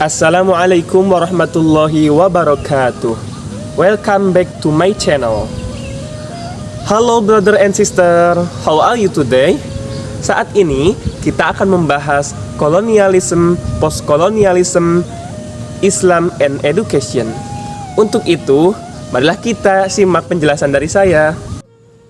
Assalamualaikum warahmatullahi wabarakatuh. Welcome back to my channel. Halo brother and sister, how are you today? Saat ini kita akan membahas kolonialisme, postkolonialisme, Islam and education. Untuk itu, marilah kita simak penjelasan dari saya.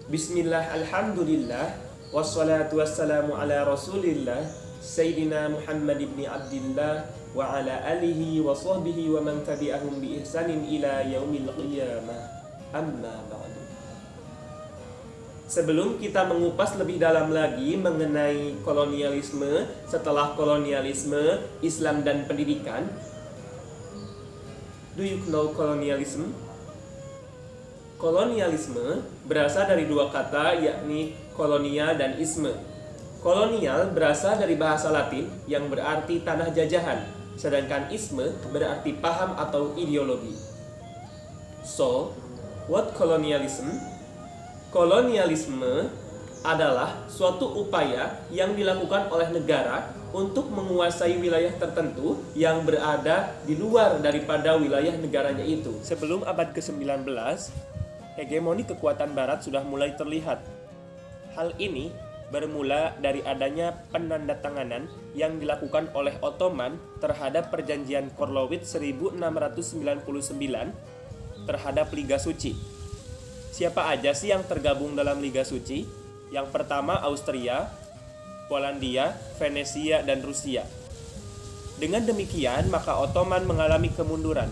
Bismillah, alhamdulillah, wassalatu wassalamu ala rasulillah, Sayyidina Muhammad ibn Abdillah wa ala alihi wa sahbihi wa man tabi'ahum bi ihsanin ila yaumil qiyamah. Amma ba'du. Sebelum kita mengupas lebih dalam lagi mengenai kolonialisme, setelah kolonialisme, Islam dan pendidikan. Do you know kolonialisme? Kolonialisme berasal dari dua kata, yakni kolonia dan isme. Kolonial berasal dari bahasa Latin yang berarti tanah jajahan, sedangkan isme berarti paham atau ideologi. So, what colonialism? Kolonialisme adalah suatu upaya yang dilakukan oleh negara untuk menguasai wilayah tertentu yang berada di luar daripada wilayah negaranya itu. Sebelum abad ke-19, hegemoni kekuatan barat sudah mulai terlihat. Hal ini bermula dari adanya penandatanganan yang dilakukan oleh Ottoman terhadap perjanjian Karlowitz 1699 terhadap Liga Suci. Siapa aja sih yang tergabung dalam Liga Suci? Yang pertama Austria, Polandia, Venesia, dan Rusia. Dengan demikian, maka Ottoman mengalami kemunduran.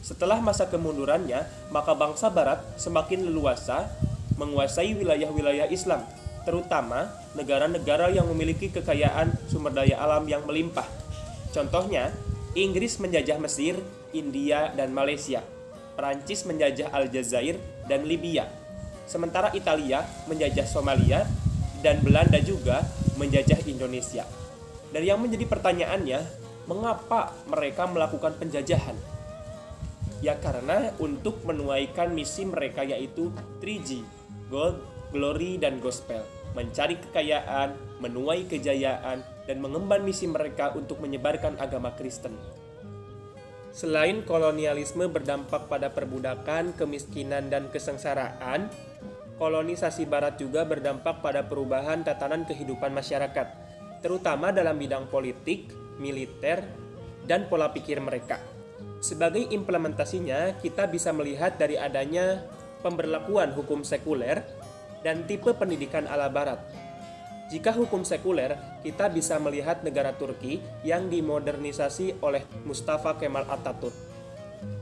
Setelah masa kemundurannya, maka bangsa Barat semakin leluasa menguasai wilayah-wilayah Islam, terutama negara-negara yang memiliki kekayaan sumber daya alam yang melimpah. Contohnya, Inggris menjajah Mesir, India, dan Malaysia. Perancis menjajah Aljazair dan Libya. Sementara Italia menjajah Somalia dan Belanda juga menjajah Indonesia. Dan yang menjadi pertanyaannya, mengapa mereka melakukan penjajahan? Ya karena untuk menuaikan misi mereka, yaitu 3G, Gold, Glory, dan Gospel. Mencari kekayaan, menuai kejayaan, dan mengemban misi mereka untuk menyebarkan agama Kristen. Selain kolonialisme berdampak pada perbudakan, kemiskinan, dan kesengsaraan, kolonisasi Barat juga berdampak pada perubahan tatanan kehidupan masyarakat, terutama dalam bidang politik, militer, dan pola pikir mereka. Sebagai implementasinya, kita bisa melihat dari adanya pemberlakuan hukum sekuler dan tipe pendidikan ala Barat. Jika hukum sekuler, kita bisa melihat negara Turki yang dimodernisasi oleh Mustafa Kemal Atatürk.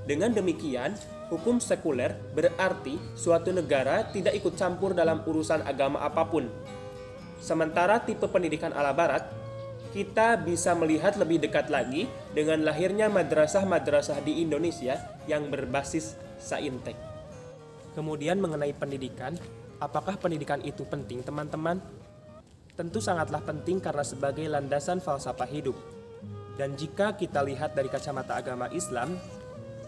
Dengan demikian, hukum sekuler berarti suatu negara tidak ikut campur dalam urusan agama apapun. Sementara tipe pendidikan ala Barat, kita bisa melihat lebih dekat lagi dengan lahirnya madrasah-madrasah di Indonesia yang berbasis saintek. Kemudian mengenai pendidikan, apakah pendidikan itu penting, teman-teman? Tentu sangatlah penting karena sebagai landasan falsafah hidup. Dan jika kita lihat dari kacamata agama Islam,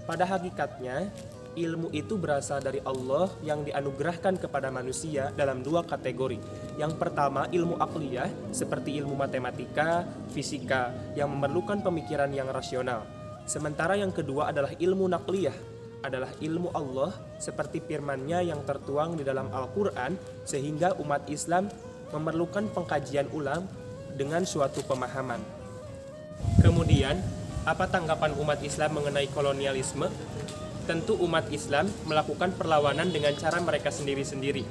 pada hakikatnya ilmu itu berasal dari Allah yang dianugerahkan kepada manusia dalam dua kategori. Yang pertama ilmu akliyah seperti ilmu matematika, fisika yang memerlukan pemikiran yang rasional. Sementara yang kedua adalah ilmu naqliyah, adalah ilmu Allah seperti firman-Nya yang tertuang di dalam Al-Quran, sehingga umat Islam memerlukan pengkajian ulang dengan suatu pemahaman. Kemudian, apa tanggapan umat Islam mengenai kolonialisme? Tentu umat Islam melakukan perlawanan dengan cara mereka sendiri-sendiri.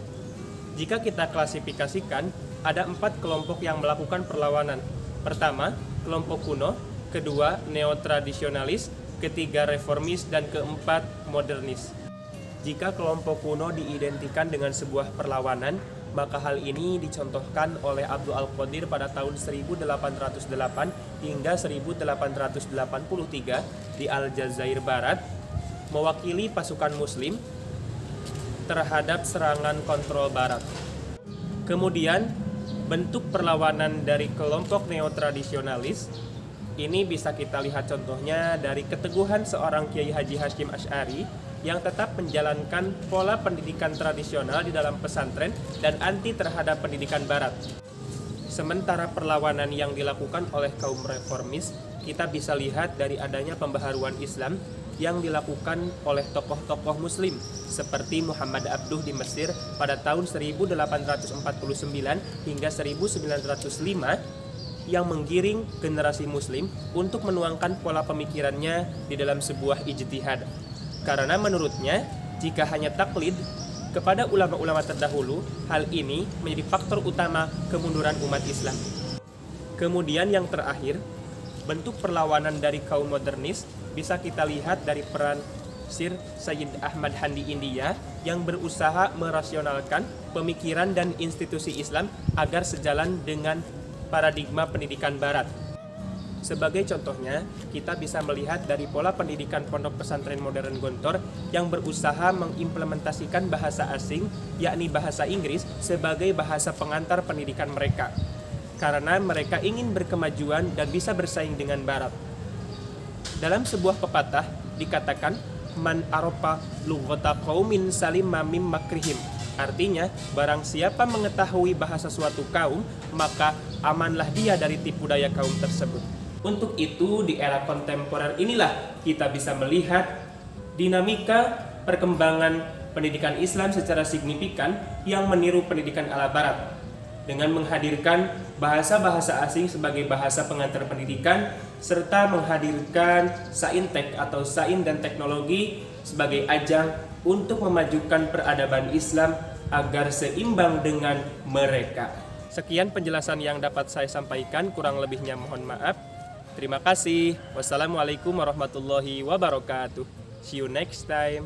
Jika kita klasifikasikan, ada 4 kelompok yang melakukan perlawanan. Pertama, kelompok kuno, kedua, neotradisionalis, ketiga, reformis, dan keempat, modernis. Jika kelompok kuno diidentikan dengan sebuah perlawanan, maka hal ini dicontohkan oleh Abdul Al-Qadir pada tahun 1808 hingga 1883 di Aljazair Barat, mewakili pasukan Muslim terhadap serangan kontrol Barat. Kemudian, bentuk perlawanan dari kelompok neotradisionalis ini bisa kita lihat contohnya dari keteguhan seorang Kiai Haji Hasyim Asy'ari yang tetap menjalankan pola pendidikan tradisional di dalam pesantren dan anti terhadap pendidikan Barat. Sementara perlawanan yang dilakukan oleh kaum reformis kita bisa lihat dari adanya pembaharuan Islam yang dilakukan oleh tokoh-tokoh muslim seperti Muhammad Abduh di Mesir pada tahun 1849 hingga 1905 yang menggiring generasi muslim untuk menuangkan pola pemikirannya di dalam sebuah ijtihad. Karena menurutnya, jika hanya taklid kepada ulama-ulama terdahulu, hal ini menjadi faktor utama kemunduran umat Islam. Kemudian yang terakhir, bentuk perlawanan dari kaum modernis bisa kita lihat dari peran Sir Sayyid Ahmad Handi India yang berusaha merasionalkan pemikiran dan institusi Islam agar sejalan dengan paradigma pendidikan Barat. Sebagai contohnya, kita bisa melihat dari pola pendidikan Pondok Pesantren Modern Gontor yang berusaha mengimplementasikan bahasa asing, yakni bahasa Inggris, sebagai bahasa pengantar pendidikan mereka. Karena mereka ingin berkemajuan dan bisa bersaing dengan Barat. Dalam sebuah pepatah dikatakan, man aropa lughata qaumin salima mim makrihim. Artinya, barang siapa mengetahui bahasa suatu kaum, maka amanlah dia dari tipu daya kaum tersebut. Untuk itu, di era kontemporer inilah kita bisa melihat dinamika perkembangan pendidikan Islam secara signifikan yang meniru pendidikan ala Barat, dengan menghadirkan bahasa-bahasa asing sebagai bahasa pengantar pendidikan, serta menghadirkan saintek atau sains dan teknologi sebagai ajang untuk memajukan peradaban Islam agar seimbang dengan mereka. Sekian penjelasan yang dapat saya sampaikan, kurang lebihnya mohon maaf. Terima kasih. Wassalamualaikum warahmatullahi wabarakatuh. See you next time.